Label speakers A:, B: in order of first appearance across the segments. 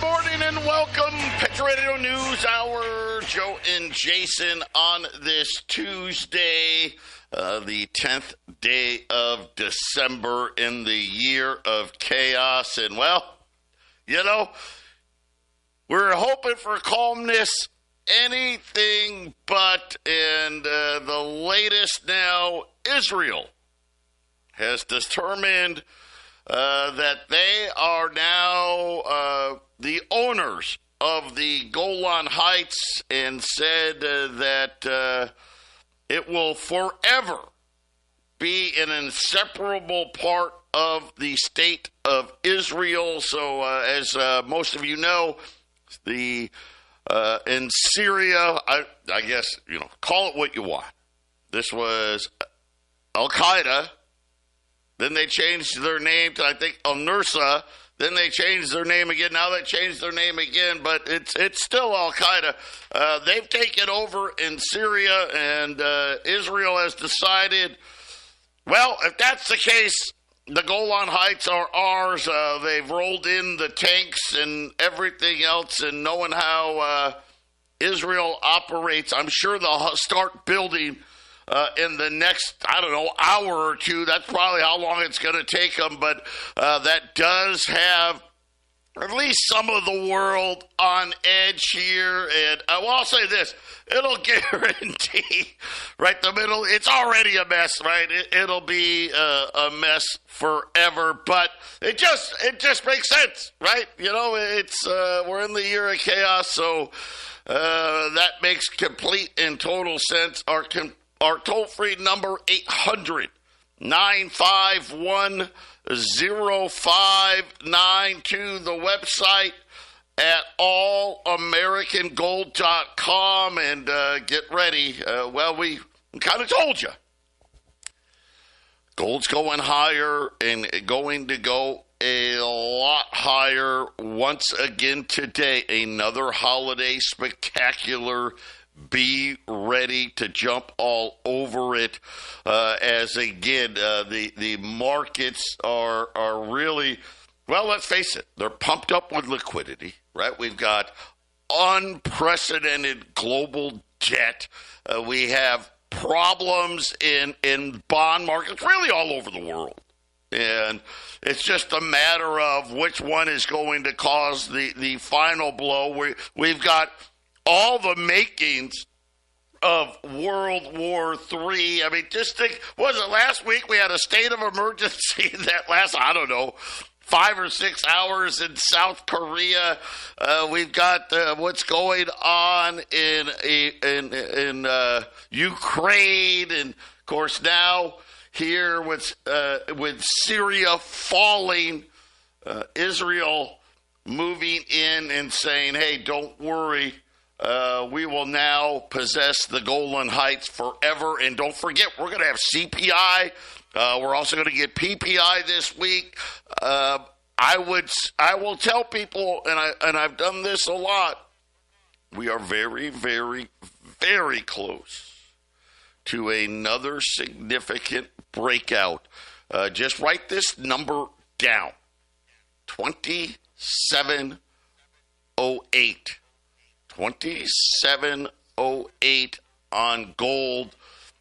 A: morning and welcome. Patriot Radio News Hour. Joe and Jason on this Tuesday, the 10th day of December in the year of chaos. And, well, you know, we're hoping for calmness, anything but. And the latest now, Israel has determined that they are now the owners of the Golan Heights and said that it will forever be an inseparable part of the state of Israel. So as most of you know, in Syria, I guess, call it what you want. This was Al-Qaeda. Then they changed their name to, I think, Al-Nusra. Then they changed their name again. Now they changed their name again, but it's still Al-Qaeda. They've taken over in Syria, and Israel has decided, well, if that's the case, the Golan Heights are ours. They've rolled in the tanks and everything else, and knowing how Israel operates, I'm sure they'll start building in the next, hour or two. That's probably how long it's going to take them, but that does have at least some of the world on edge here. And I'll say this, it'll guarantee, right, the middle, it's already a mess, right? It'll be a mess forever, but it just makes sense, right? It's we're in the year of chaos, so that makes complete and total sense. Our toll-free number, 800-951-0592. The website at allamericangold.com. And get ready. We kind of told you. Gold's going higher and going to go a lot higher once again today. Another holiday spectacular. Be ready to jump all over it as, again, the markets are really, well, let's face it, they're pumped up with liquidity, right? We've got unprecedented global debt. We have problems in bond markets really all over the world. And it's just a matter of which one is going to cause the final blow. We've got all the makings of World War III. I mean, just think, was it last week we had a state of emergency that lasts, 5 or 6 hours in South Korea. We've got what's going on in Ukraine, and of course now here with Syria falling, Israel moving in and saying, "Hey, don't worry. We will now possess the Golan Heights forever." And don't forget, we're going to have CPI. We're also going to get PPI this week. I will tell people, and I've done this a lot, we are very, very, very close to another significant breakout. Just write this number down: 2708. 2708 on gold.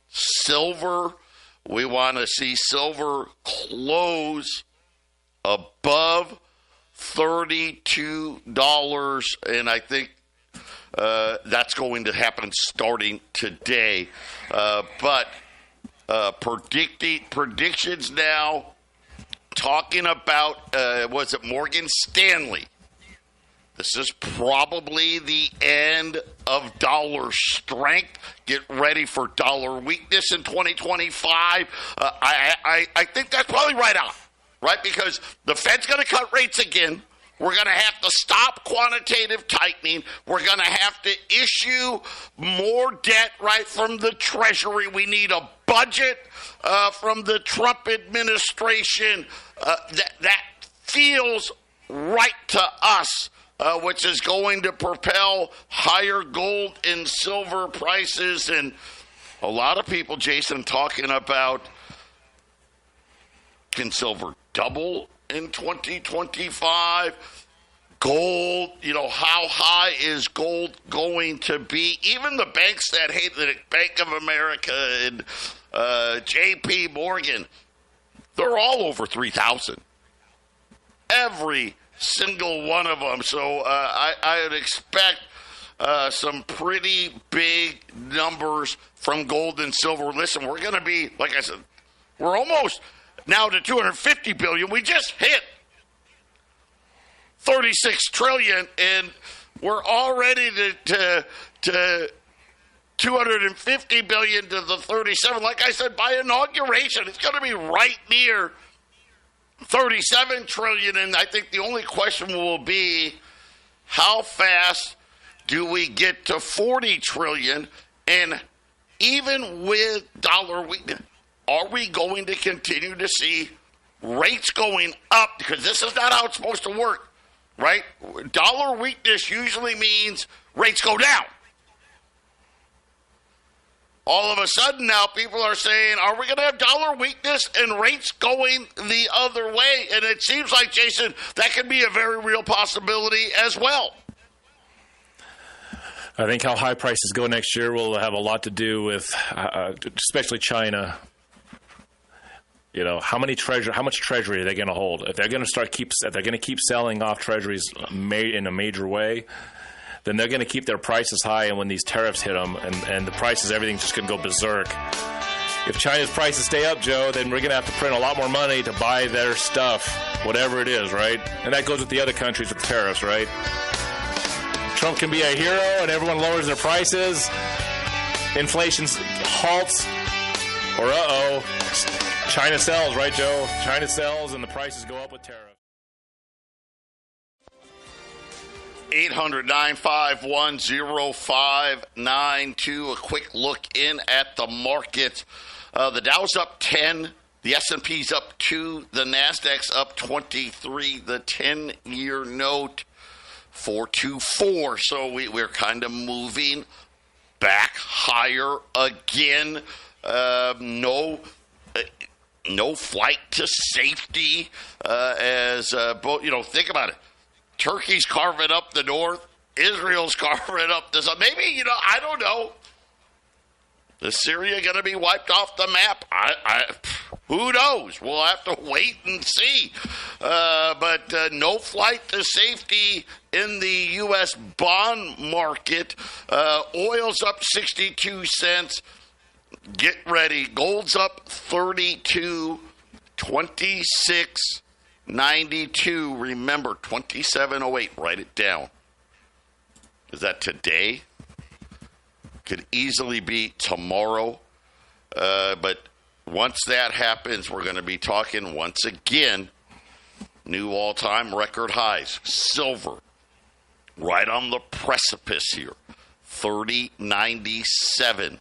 A: Silver, we want to see silver close above $32, and I think that's going to happen starting today. But predictions now, talking about, was it Morgan Stanley? This is probably the end of dollar strength. Get ready for dollar weakness in 2025. I think that's probably right out, right? Because the Fed's going to cut rates again. We're going to have to stop quantitative tightening. We're going to have to issue more debt, right, from the Treasury. We need a budget from the Trump administration that feels right to us. Which is going to propel higher gold and silver prices. And a lot of people, Jason, talking about, can silver double in 2025? Gold, how high is gold going to be? Even the banks that hate the Bank of America and J.P. Morgan, they're all over 3,000. Every single one of them. So I would expect some pretty big numbers from gold and silver. Listen, we're going to be, like I said, we're almost now to 250 billion. We just hit 36 trillion, and we're already to 250 billion to the 37. Like I said, by inauguration, it's going to be right near 37 trillion, and I think the only question will be how fast do we get to 40 trillion? And even with dollar weakness, are we going to continue to see rates going up? Because this is not how it's supposed to work. Right? Dollar weakness usually means rates go down. All of a sudden now people are saying, are we going to have dollar weakness and rates going the other way? And it seems like, Jason, that could be a very real possibility as well.
B: I think how high prices go next year will have a lot to do with, especially China. How much treasury are they going to hold? If they're going to keep selling off treasuries in a major way, then they're going to keep their prices high. And when these tariffs hit them, and the prices, everything's just going to go berserk. If China's prices stay up, Joe, then we're going to have to print a lot more money to buy their stuff, whatever it is, right? And that goes with the other countries with tariffs, right? Trump can be a hero, and everyone lowers their prices. Inflation halts, or China sells, right, Joe? China sells, and the prices go up with tariffs.
A: 800-951-0592. A quick look in at the markets. The Dow's up 10. The S&P's up 2. The Nasdaq's up 23. The 10-year note 424. So we're kind of moving back higher again. No flight to safety as both, think about it. Turkey's carving up the north. Israel's carving up the south. Maybe, I don't know. Is Syria going to be wiped off the map? Who knows? We'll have to wait and see. But no flight to safety in the U.S. bond market. Oil's up 62 cents. Get ready. Gold's up 32, 26.92. Remember, 27.08. Write it down. Is that today? Could easily be tomorrow. But once that happens, we're going to be talking once again new all-time record highs. Silver, right on the precipice here. 31.97.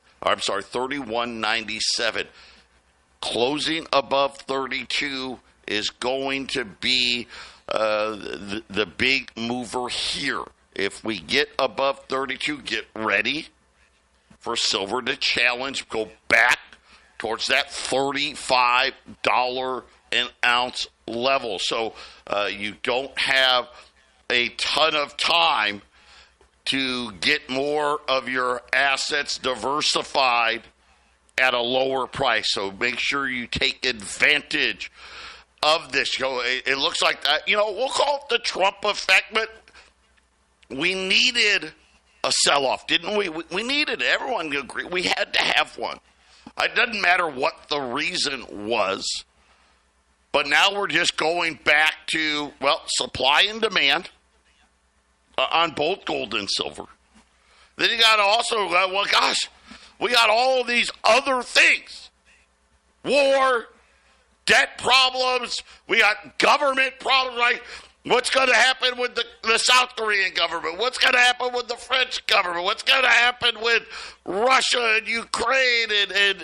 A: Closing above 32 is going to be the big mover here. If we get above 32, get ready for silver to challenge, go back towards that $35 an ounce level. So you don't have a ton of time to get more of your assets diversified at a lower price. So make sure you take advantage of this. It looks like that. We'll call it the Trump effect, but we needed a sell-off, didn't we? We needed it. Everyone agreed. We had to have one. It doesn't matter what the reason was. But now we're just going back to, supply and demand on both gold and silver. Then you got to also, we got all of these other things. War, debt problems, we got government problems, right? What's going to happen with the South Korean government? What's going to happen with the French government? What's going to happen with Russia and Ukraine? And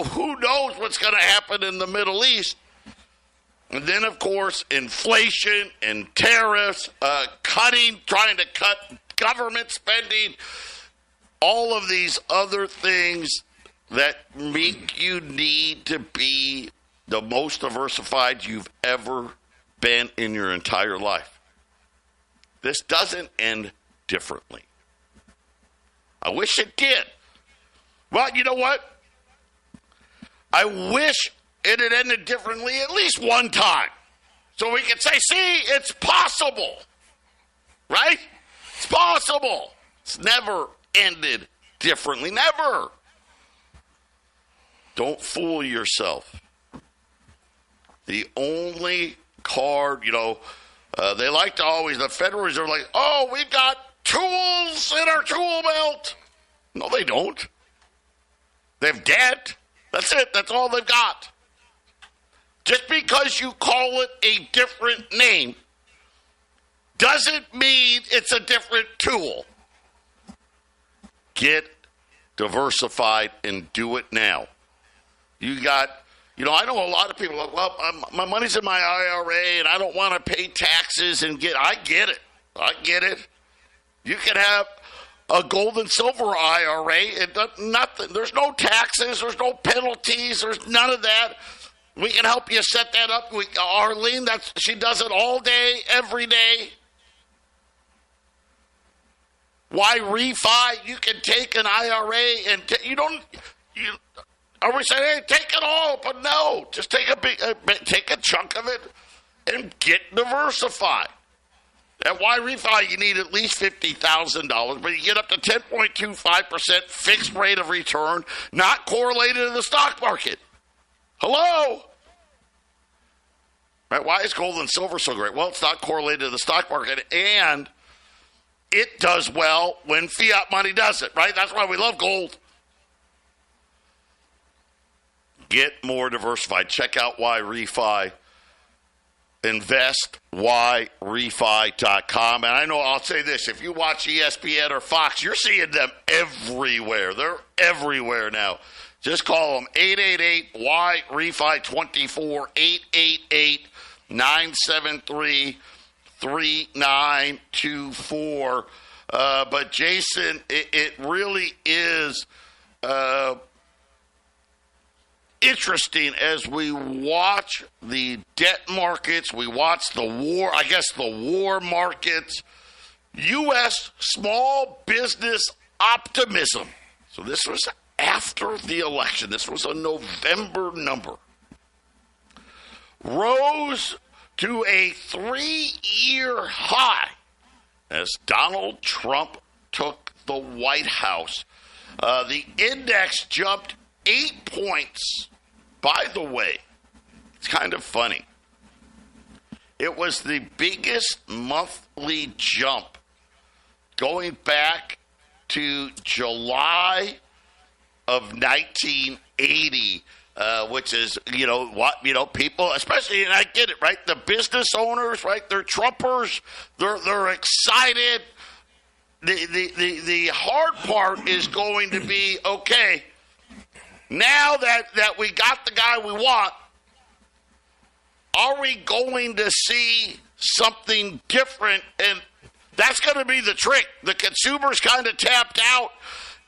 A: who knows what's going to happen in the Middle East? And then, of course, inflation and tariffs, trying to cut government spending, all of these other things that make you need to be the most diversified you've ever been in your entire life. this doesn't end differently. I wish it did. Well, you know what? I wish it had ended differently at least one time. So we could say, see, it's possible. Right? It's possible. It's never ended differently. Never. Don't fool yourself. The only card, they like to always, the Federal Reserve, like, oh, we've got tools in our tool belt. No, they don't. They have debt. That's it. That's all they've got. Just because you call it a different name doesn't mean it's a different tool. Get diversified and do it now. You got, I know a lot of people are like, well, my money's in my IRA and I don't want to pay taxes I get it. I get it. You can have a gold and silver IRA. Nothing. There's no taxes. There's no penalties. There's none of that. We can help you set that up. Arlene, she does it all day, every day. Why refi? You can take an IRA and are we saying, hey, take it all? But no, just take a chunk of it and get diversified. And why refi? You need at least $50,000, but you get up to 10.25% fixed rate of return, not correlated to the stock market. Hello? Right? Why is gold and silver so great? Well, it's not correlated to the stock market, and it does well when fiat money does it, right? That's why we love gold. Get more diversified. Check out Why Refi. Invest whyrefi.com. And I know I'll say this, if you watch ESPN or Fox, you're seeing them everywhere. They're everywhere now. Just call them 888-WHY-REFI-24, 888-973-3924. But Jason, it really is interesting as we watch the debt markets, we watch the war markets, U.S. small business optimism. So this was after the election. This was a November number. Rose to a 3-year high as Donald Trump took the White House. The index jumped 8 points. By the way, it's kind of funny. It was the biggest monthly jump going back to July of 1980, which is, people, especially, and I get it, right? The business owners, right? They're Trumpers. They're excited. The hard part is going to be, okay, now that we got the guy we want, are we going to see something different? And that's going to be the trick. The consumer's kind of tapped out,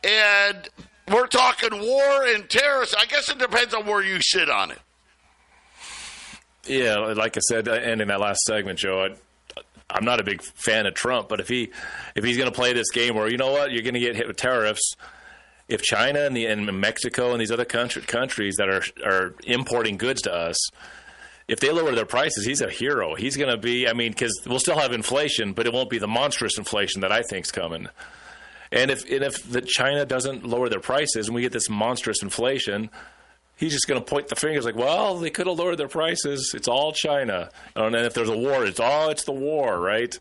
A: and we're talking war and terrorists. I guess it depends on where you sit on it.
B: Yeah, like I said, ending that last segment, Joe, I'm not a big fan of Trump, but if he's going to play this game where, you know what, you're going to get hit with tariffs. If China and Mexico and these other countries that are importing goods to us, if they lower their prices, he's a hero. He's going to be, because we'll still have inflation, but it won't be the monstrous inflation that I think's coming. And if China doesn't lower their prices and we get this monstrous inflation, he's just going to point the fingers like, well, they could have lowered their prices. It's all China. And then if there's a war, it's the war, right?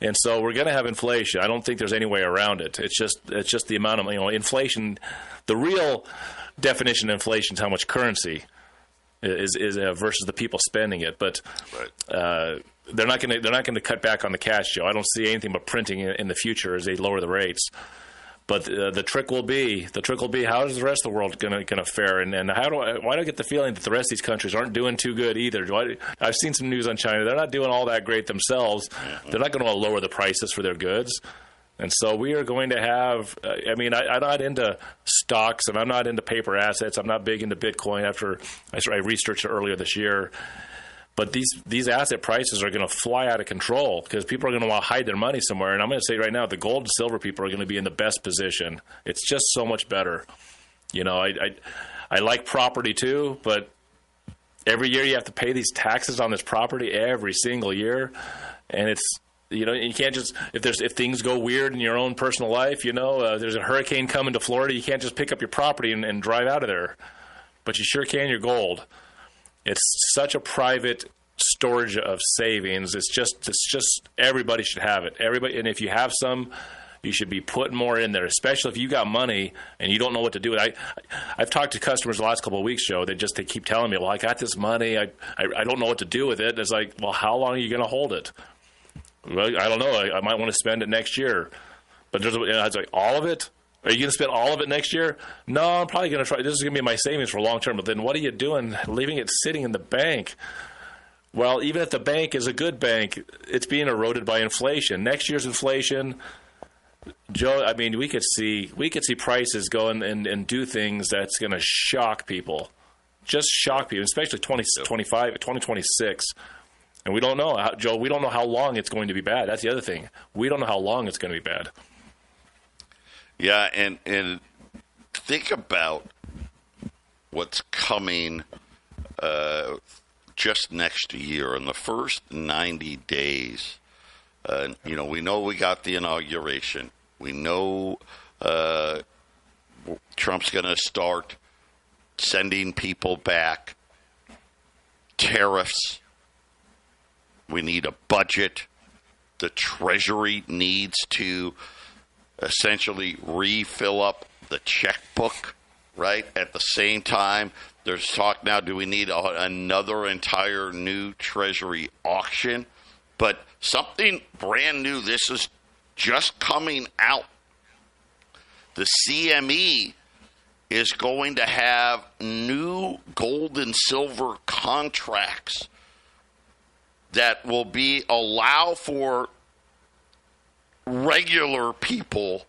B: And so we're going to have inflation. I don't think there's any way around it. It's just the amount of inflation. The real definition of inflation is how much currency is versus the people spending it. But they're not going to cut back on the cash, Joe. I don't see anything but printing in the future as they lower the rates. But the trick will be how is the rest of the world going to fare, and why do I get the feeling that the rest of these countries aren't doing too good either? I've seen some news on China; they're not doing all that great themselves. They're not going to lower the prices for their goods, and so we are going to have. I'm not into stocks, and I'm not into paper assets. I'm not big into Bitcoin. After I researched it earlier this year. But these asset prices are going to fly out of control because people are going to want to hide their money somewhere. And I'm going to say right now, the gold and silver people are going to be in the best position. It's just so much better. You know, I like property too, but every year you have to pay these taxes on this property every single year, and it's, you know, you can't just, if things go weird in your own personal life, you know, there's a hurricane coming to Florida, you can't just pick up your property and drive out of there, but you sure can your gold. It's such a private storage of savings. It's just everybody should have it. Everybody, and if you have some, you should be putting more in there, especially if you got money and you don't know what to do with it. I've talked to customers the last couple of weeks, Joe. They keep telling me, well, I got this money. I don't know what to do with it. It's like, well, how long are you going to hold it? Well, I don't know. I might want to spend it next year. But I was like, all of it? Are you going to spend all of it next year? No, I'm probably going to try. This is going to be my savings for long term. But then what are you doing leaving it sitting in the bank? Well, even if the bank is a good bank, it's being eroded by inflation. Next year's inflation, Joe, I mean, we could see prices go and do things that's going to shock people, just shock people, especially 2026. And we don't know, Joe, we don't know how long it's going to be bad. That's the other thing. We don't know how long it's going to be bad.
A: Yeah, and think about what's coming just next year. In the first 90 days, you know, we know we got the inauguration. We know Trump's going to start sending people back. Tariffs. We need a budget. The Treasury needs to essentially refill up the checkbook, right? At the same time, there's talk now, do we need another entire new Treasury auction? But something brand new, this is just coming out. The CME is going to have new gold and silver contracts that will allow for regular people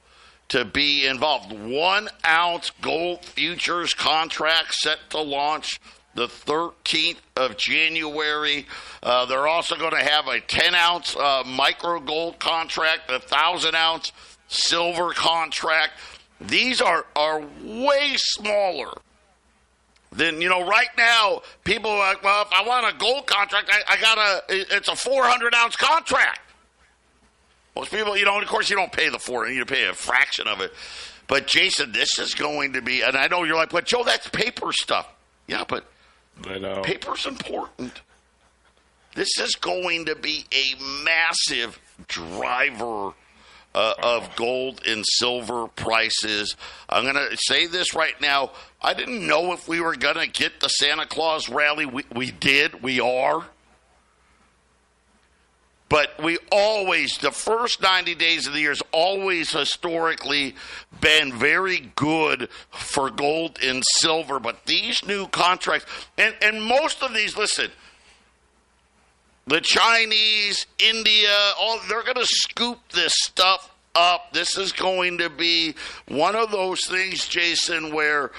A: to be involved. 1 ounce gold futures contract set to launch the 13th of January. They're also going to have a 10-ounce micro gold contract, a 1,000-ounce silver contract. These are way smaller than, you know, right now, people are like, well, if I want a gold contract, it's a 400-ounce contract. Most people, you know, and of course you don't pay the 400, you pay a fraction of it. But, Jason, this is going to be, and I know you're like, but, Joe, that's paper stuff. Yeah, but paper's important. This is going to be a massive driver of gold and silver prices. I'm going to say this right now. I didn't know if we were going to get the Santa Claus rally. We did. We are. But we always, the first 90 days of the year has always historically been very good for gold and silver. But these new contracts, and most of these, listen, the Chinese, India, they're going to scoop this stuff up. This is going to be one of those things, Jason, where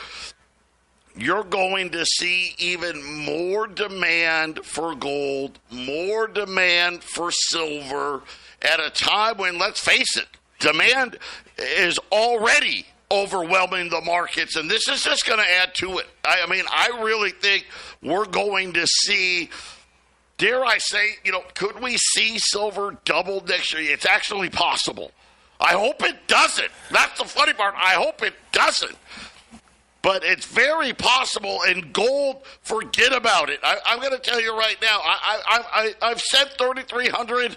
A: you're going to see even more demand for gold, more demand for silver at a time when, let's face it, demand is already overwhelming the markets, and this is just going to add to it. I mean, I really think we're going to see, dare I say, you know, could we see silver double next year? It's actually possible. I hope it doesn't. That's the funny part. I hope it doesn't. But it's very possible, and gold, forget about it. I'm going to tell you right now, I've said 3,300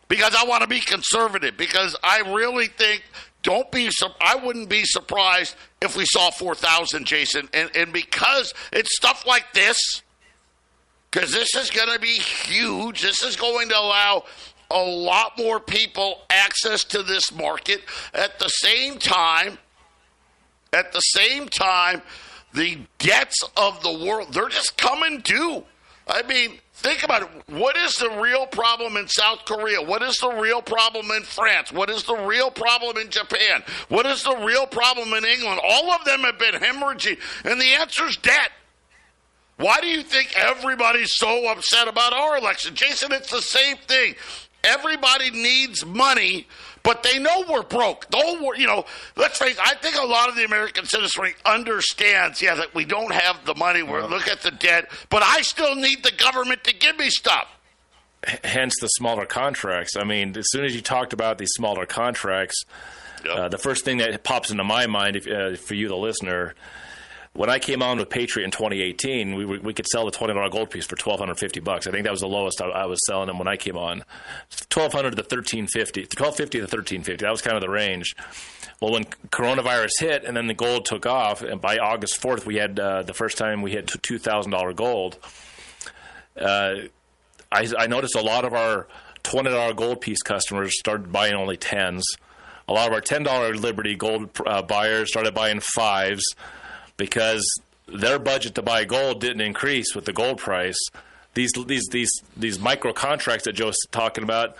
A: because I want to be conservative, because I really think, I wouldn't be surprised if we saw 4,000, Jason. And because it's stuff like this, because this is going to be huge, this is going to allow a lot more people access to this market. At the same time, the debts of the world, they're just coming due. I mean, think about it. What is the real problem in South Korea? What is the real problem in France? What is the real problem in Japan? What is the real problem in England? All of them have been hemorrhaging, and the answer is debt. Why do you think everybody's so upset about our election? Jason, it's the same thing. Everybody needs money, but they know we're broke. Let's face it, I think a lot of the American citizenry understands, that we don't have the money. Look at the debt, but I still need the government to give me stuff.
B: Hence the smaller contracts. I mean, as soon as you talked about these smaller contracts, the first thing that pops into my mind, for you, the listener, when I came on with Patriot in 2018, we could sell the $20 gold piece for $1,250. I think that was the lowest I was selling them when I came on. $1,200 to $1,350, $1,250 to $1,350. That was kind of the range. Well, when coronavirus hit and then the gold took off, and by August 4th, we had the first time we hit $2,000 gold. I noticed a lot of our $20 gold piece customers started buying only 10s. A lot of our $10 Liberty gold buyers started buying 5s. Because their budget to buy gold didn't increase with the gold price. These micro contracts that Joe's talking about,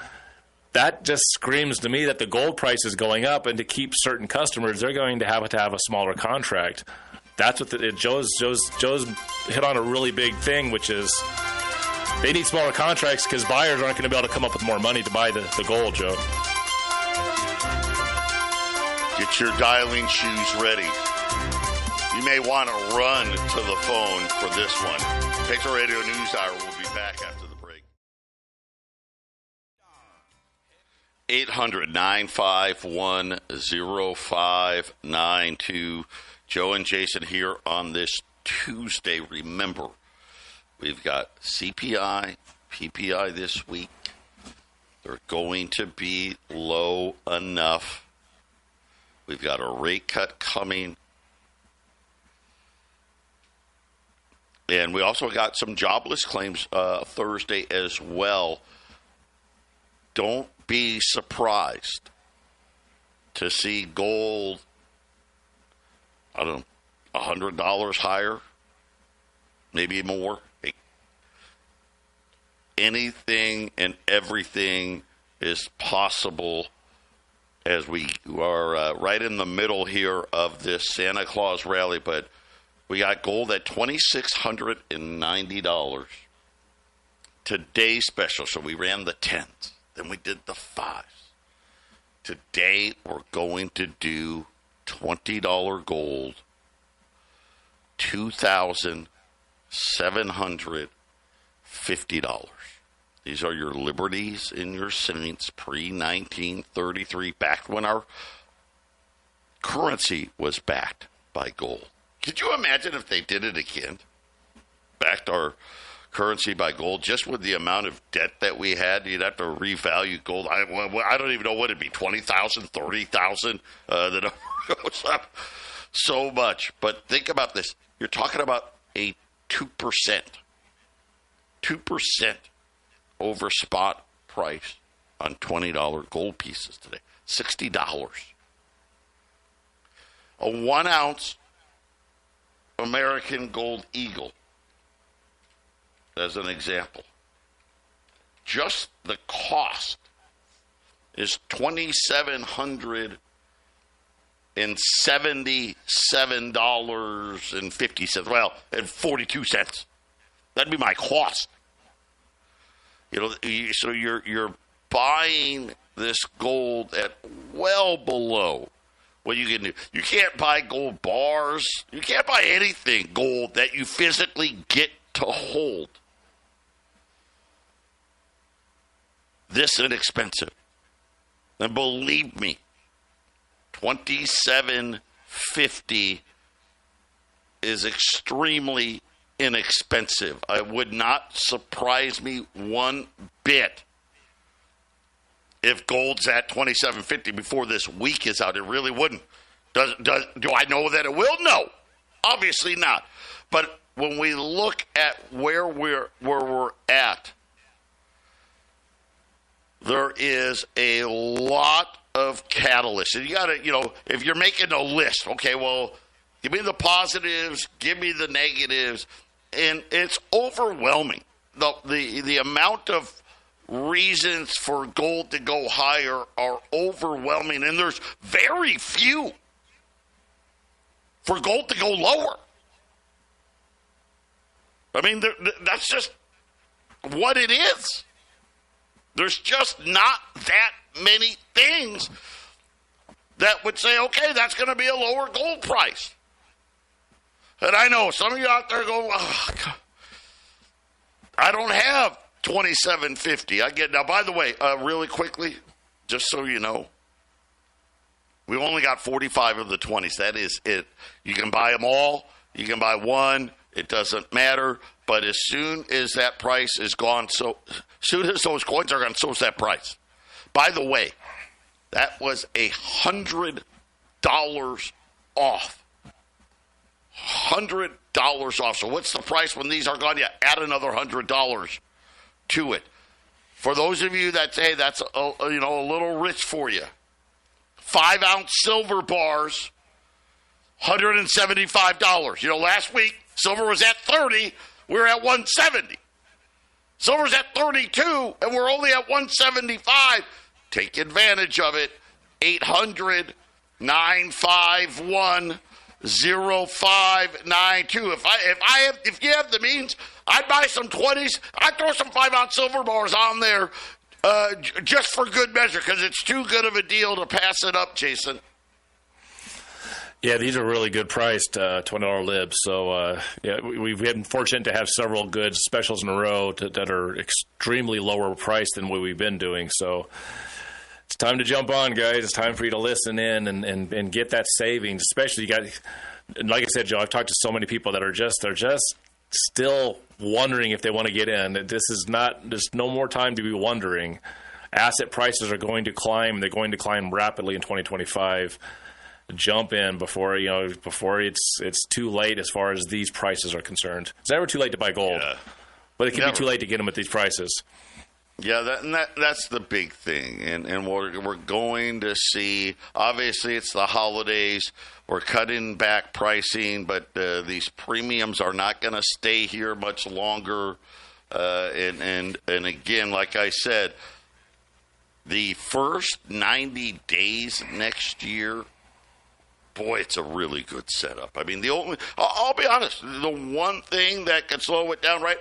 B: that just screams to me that the gold price is going up, and to keep certain customers, they're going to have a smaller contract. That's what Joe's hit on a really big thing, which is they need smaller contracts because buyers aren't going to be able to come up with more money to buy the gold, Joe.
A: Get your dialing shoes ready. You may want to run to the phone for this one. Patriot Radio News Hour will be back after the break. 800-951-0592. Joe and Jason here on this Tuesday. Remember, we've got CPI, PPI this week. They're going to be low enough. We've got a rate cut coming. And we also got some jobless claims Thursday as well. Don't be surprised to see gold, $100 higher, maybe more. Anything and everything is possible as we are right in the middle here of this Santa Claus rally, but we got gold at $2,690. Today's special, so we ran the 10s. Then we did the 5s. Today, we're going to do $20 gold, $2,750. These are your Liberties and your Saints pre-1933, back when our currency was backed by gold. Could you imagine if they did it again? Backed our currency by gold, just with the amount of debt that we had, you'd have to revalue gold. I don't even know what it'd be, 20,000, 30,000. The number goes up so much. But think about this. You're talking about a 2% over spot price on $20 gold pieces today. $60. A 1 ounce American Gold Eagle, as an example. Just the cost is $2,777.50. Well, and 42 cents. That'd be my cost. So you're buying this gold at well below what you can do. You can't buy gold bars. You can't buy anything gold that you physically get to hold this inexpensive. And believe me, $2,750 is extremely inexpensive. It would not surprise me one bit if gold's at $2,750 before this week is out. It really wouldn't. Do I know that it will? No, obviously not. But when we look at where we're at, there is a lot of catalysts. And you got to, if you're making a list, okay, well, give me the positives, give me the negatives, and it's overwhelming. The amount of reasons for gold to go higher are overwhelming, and there's very few for gold to go lower. I mean, that's just what it is. There's just not that many things that would say, okay, that's going to be a lower gold price. And I know some of you out there go, oh, God, I don't have $27.50. I get now. By the way, really quickly, just so you know, we've only got 45 of the 20s. That is it. You can buy them all. You can buy one. It doesn't matter. But as soon as that price is gone, so soon as those coins are gone, so is that price. By the way, that was $100 off. $100 off. So what's the price when these are gone? You add another $100 to it. For those of you that say that's a little rich for you, 5-ounce silver bars, $175. Last week silver was at 30, we were at 170. Silver's at 32, and we're only at 175. Take advantage of it. 800-951-0592. If you have the means, I'd buy some 20s. I'd throw some 5-ounce silver bars on there just for good measure, because it's too good of a deal to pass it up, Jason.
B: Yeah, these are really good priced $20 libs. So, we've been fortunate to have several good specials in a row that are extremely lower priced than what we've been doing. So it's time to jump on, guys. It's time for you to listen in and get that savings. Especially, like I said, Joe, I've talked to so many people that are just still wondering if they want to get in. There's no more time to be wondering. Asset prices are going to climb. They're going to climb rapidly in 2025. Jump in before it's too late as far as these prices are concerned. It's never too late to buy gold, but it can be too late to get them at these prices.
A: Yeah, that's the big thing, and we're going to see. Obviously, it's the holidays. We're cutting back pricing, but these premiums are not going to stay here much longer. And again, like I said, the first 90 days next year. Boy, it's a really good setup. I mean, I'll be honest, the one thing that could slow it down, right?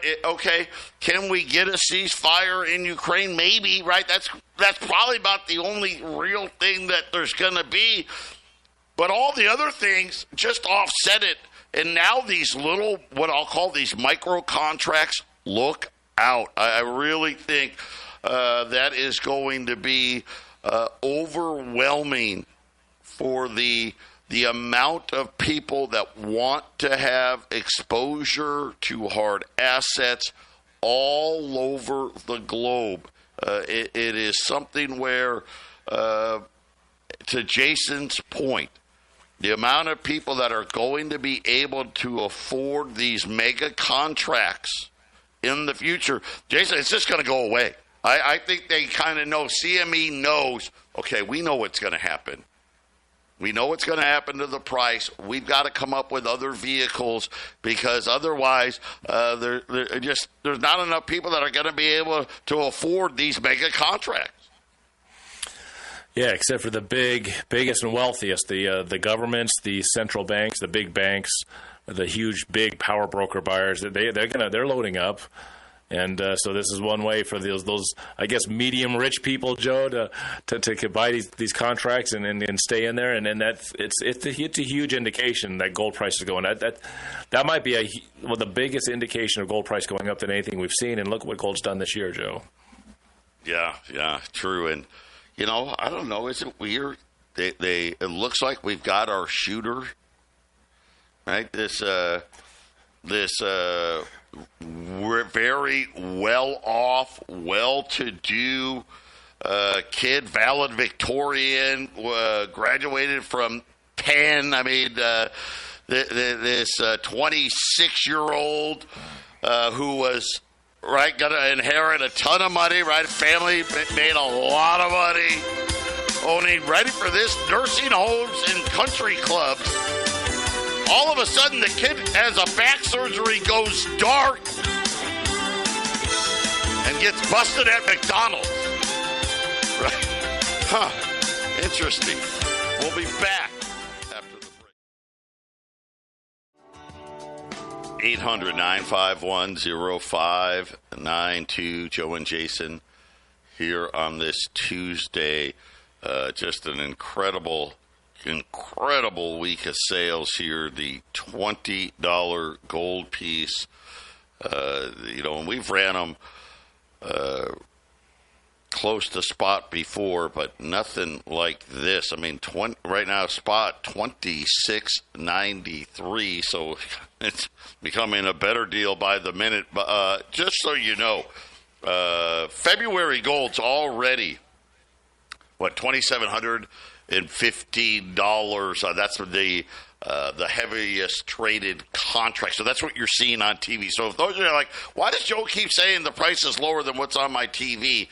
A: Can we get a ceasefire in Ukraine? Maybe, right? That's probably about the only real thing that there's going to be. But all the other things just offset it. And now these little, what I'll call these micro contracts, look out. I really think that is going to be overwhelming for the amount of people that want to have exposure to hard assets all over the globe. It is something where, to Jason's point, the amount of people that are going to be able to afford these mega contracts in the future, Jason, it's just going to go away. I think they kind of know. CME knows, okay, we know what's going to happen. We know what's going to happen to the price. We've got to come up with other vehicles, because otherwise there's not enough people that are going to be able to afford these mega contracts.
B: Yeah, except for the biggest and wealthiest, the governments, the central banks, the big banks, the huge big power broker buyers. They're loading up. And so this is one way for those I guess medium rich people, Joe, to buy these contracts and stay in there, and it's a huge indication that gold price is going up. That might be the biggest indication of gold price going up than anything we've seen. And look what gold's done this year, Joe. Yeah,
A: true. And I don't know, is it weird? It looks like we've got our shooter, right? This we're very well-off, well-to-do kid, valedictorian, graduated from Penn. I mean, this 26-year-old who was, right, going to inherit a ton of money, right? Family made a lot of money, owning, ready for this, nursing homes and country clubs. All of a sudden, the kid has a back surgery, goes dark, and gets busted at McDonald's. Right? Huh. Interesting. We'll be back after the 800-951-0592. Joe and Jason here on this Tuesday. Just an incredible week of sales here. The $20 gold piece. And we've ran them close to spot before, but nothing like this. I mean, right now spot $26.93, so it's becoming a better deal by the minute. But just so you know, February gold's already $2,715. That's the heaviest traded contract. So that's what you're seeing on TV. So if those are like, why does Joe keep saying the price is lower than what's on my TV?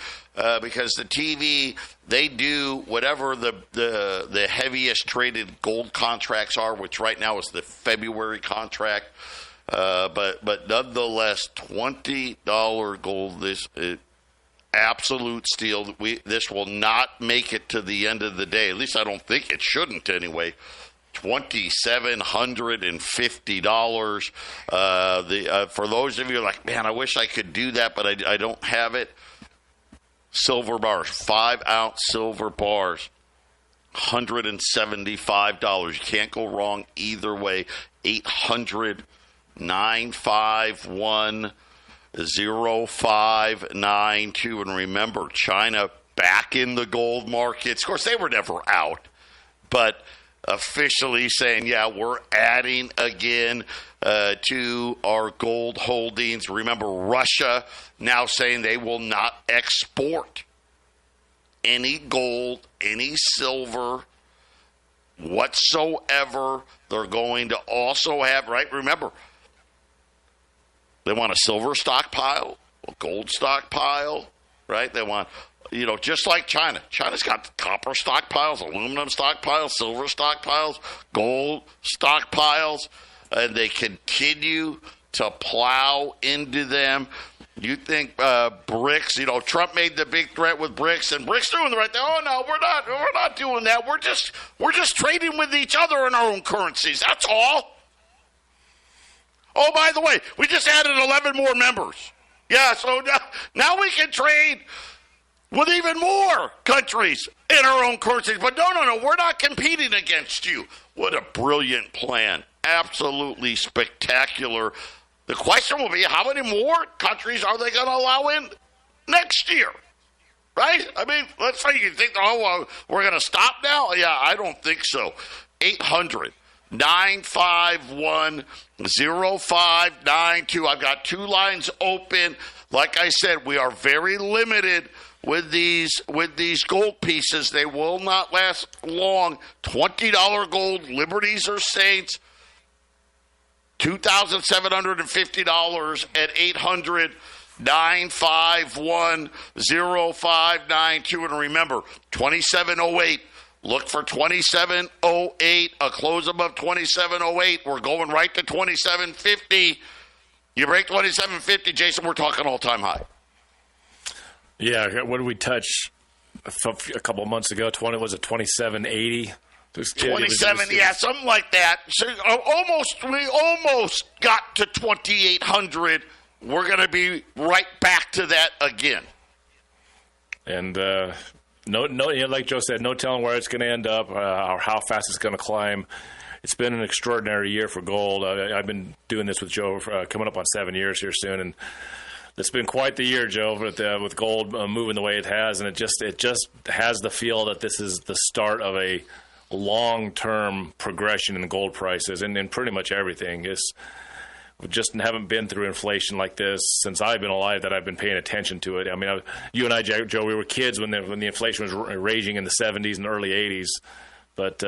A: Because the TV, they do whatever the heaviest traded gold contracts are, which right now is the February contract. But nonetheless, $20 gold, this absolute steal. This will not make it to the end of the day. At least I don't think it shouldn't anyway. $2,750. For those of you who are like, man, I wish I could do that, but I don't have it. Silver bars, 5-ounce silver bars, $175. You can't go wrong either way. 800-951-0592. And remember, China back in the gold markets. Of course, they were never out, but officially saying, yeah, we're adding again to our gold holdings. Remember, Russia now saying they will not export any gold, any silver whatsoever. They're going to also have, right? Remember, they want a silver stockpile, a gold stockpile, right? They want, just like China. China's got copper stockpiles, aluminum stockpiles, silver stockpiles, gold stockpiles, and they continue to plow into them. You think BRICS, Trump made the big threat with BRICS, and BRICS doing the right thing. Oh, no, we're not doing that. We're just trading with each other in our own currencies. That's all. Oh, by the way, we just added 11 more members. Yeah, so now we can trade with even more countries in our own currencies. But no, we're not competing against you. What a brilliant plan. Absolutely spectacular. The question will be, how many more countries are they going to allow in next year? Right? I mean, let's say you think, we're going to stop now? Yeah, I don't think so. 800-951-0592. I've got two lines open. Like I said, we are very limited with these gold pieces. They will not last long. $20 gold, Liberties or Saints, $2,750 at 800-951-0592. And remember, 2708. Look for 2708, a close above 2708. We're going right to 2750. You break 2750, Jason, we're talking all-time high.
B: Yeah, what did we touch a couple of months ago? Was it 2780?
A: 27, yeah, something like that. So we almost got to 2800. We're going to be right back to that again.
B: And no, like Joe said, no telling where it's going to end up or how fast it's going to climb. It's been an extraordinary year for gold. I've been doing this with Joe coming up on 7 years here soon, and it's been quite the year, Joe, with gold moving the way it has, and it just has the feel that this is the start of a long-term progression in gold prices and in pretty much everything. We just haven't been through inflation like this since I've been alive that I've been paying attention to it. I mean, you and I, Joe, we were kids when the inflation was raging in the 70s and early 80s, but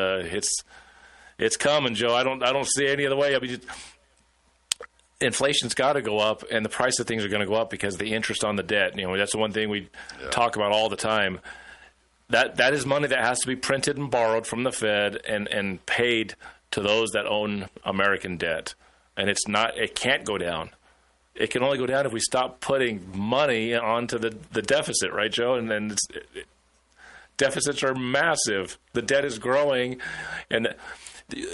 B: it's coming, Joe. I don't see any other way. I mean, inflation's got to go up, and the price of things are going to go up because of the interest on the debt. That's the one thing we talk about all the time. That is money that has to be printed and borrowed from the Fed and paid to those that own American debt. And it can't go down. It can only go down if we stop putting money onto the deficit, right, Joe? And then deficits are massive. The debt is growing, and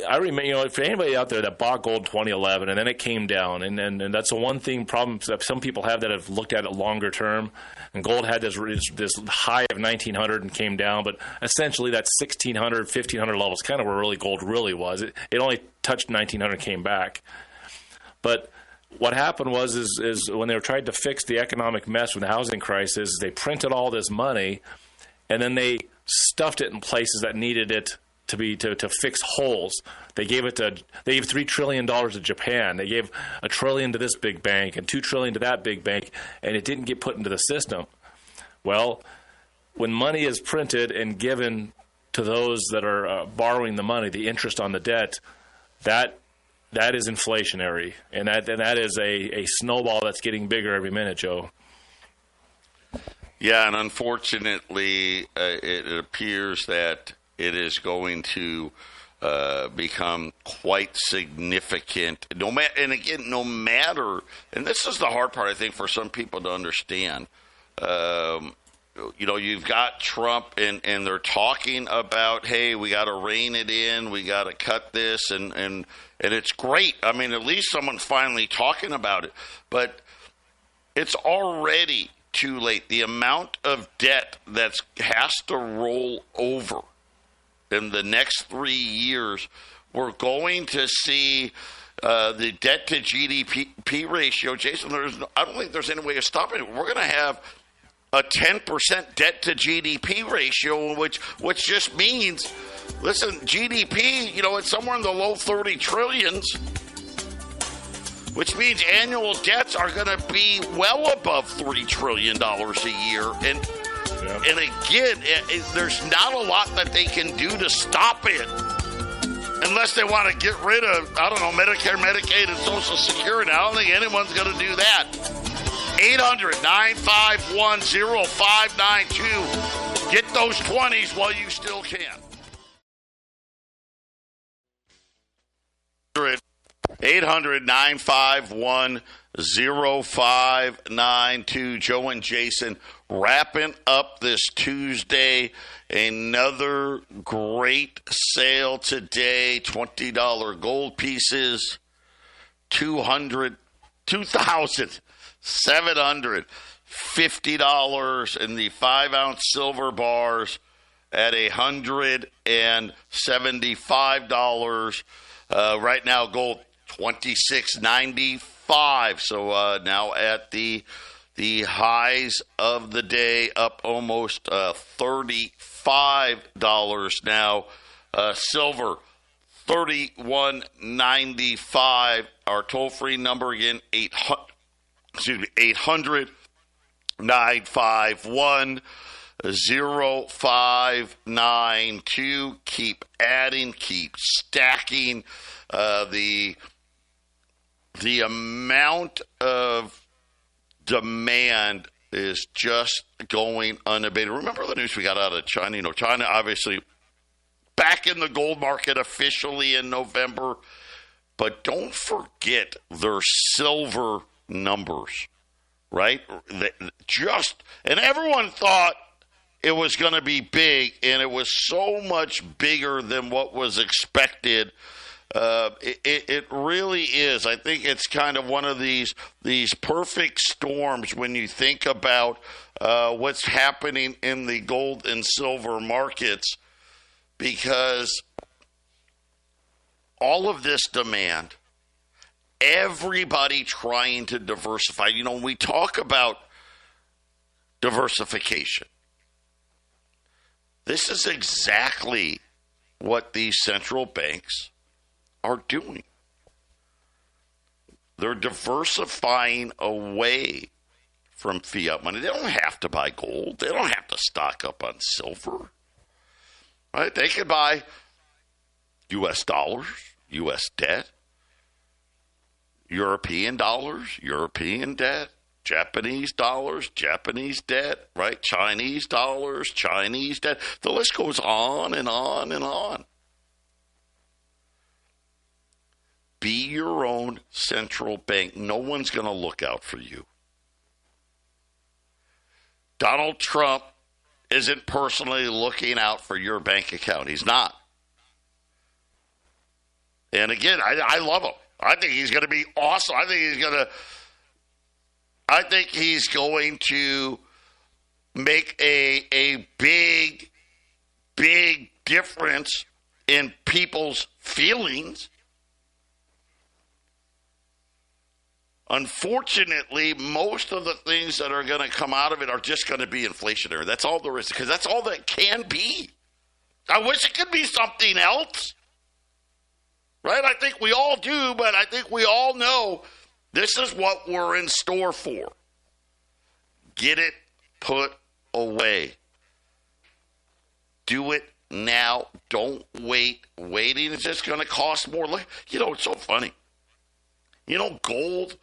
B: I remember, for anybody out there that bought gold in 2011 and then it came down, and that's the one problem that some people have that have looked at it longer term. And gold had this high of 1900 and came down, but essentially that 1600, 1500 levels kind of where really gold really was. It only touched 1900 and came back. But what happened was when they were trying to fix the economic mess with the housing crisis, they printed all this money, and then they stuffed it in places that needed it to fix holes. They gave $3 trillion to Japan. They gave $1 trillion to this big bank and $2 trillion to that big bank, and it didn't get put into the system. Well, when money is printed and given to those that are borrowing the money, the interest on the debt, that is inflationary, and that is a snowball that's getting bigger every minute, Joe.
A: Yeah, and unfortunately, it appears that it is going to become quite significant. No matter, and this is the hard part, I think, for some people to understand. You've got Trump, and they're talking about, hey, we got to rein it in, we got to cut this, and it's great. I mean, at least someone's finally talking about it, but it's already too late. The amount of debt that has to roll over in the next 3 years, we're going to see the debt to GDP ratio. Jason, I don't think there's any way of stopping it. We're going to have a 10% debt to GDP ratio, which just means, listen, GDP, it's somewhere in the low 30 trillions, which means annual debts are going to be well above $3 trillion a year. And again, there's not a lot that they can do to stop it unless they want to get rid of, Medicare, Medicaid, and Social Security. I don't think anyone's going to do that. 800-951-0592. Get those 20s while you still can. 800-951-0592. Joe and Jason wrapping up this Tuesday. Another great sale today. $20 gold pieces. $2,750 in the 5-ounce silver bars at $175. Right now, gold $26.95. So now at the highs of the day, up almost $35 now. Silver $31.95. Our toll-free number again, 800-951-0592. Keep adding, keep stacking. The amount of demand is just going unabated. Remember the news we got out of China? China obviously back in the gold market officially in November, but don't forget their silver numbers, right? And everyone thought it was going to be big, and it was so much bigger than what was expected. It really is. I think it's kind of one of these perfect storms when you think about what's happening in the gold and silver markets, because all of this demand, everybody trying to diversify. When we talk about diversification, this is exactly what these central banks are doing. They're diversifying away from fiat money. They don't have to buy gold. They don't have to stock up on silver. Right? They could buy U.S. dollars, U.S. debt, European dollars, European debt, Japanese dollars, Japanese debt, right? Chinese dollars, Chinese debt. The list goes on and on and on. Be your own central bank. No one's going to look out for you. Donald Trump isn't personally looking out for your bank account. He's not. And again, I love him. I think he's going to be awesome. I think he's going to make a big, big difference in people's feelings. Unfortunately, most of the things that are going to come out of it are just going to be inflationary. That's all there is, because that's all that can be. I wish it could be something else. Right? I think we all do, but I think we all know this is what we're in store for. Get it put away. Do it now. Don't wait. Waiting is just going to cost more. You know, it's so funny. You know, gold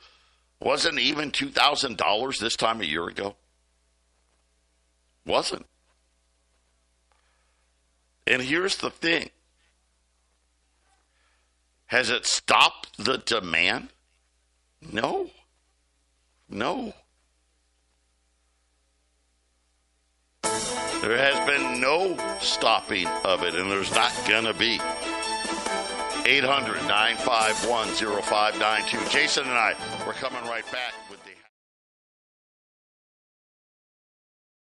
A: wasn't even $2,000 this time a year ago. Wasn't. And here's the thing. Has it stopped the demand? No. No. There has been no stopping of it, and there's not going to be. 800-951-0592. Jason and I, we're coming right back with the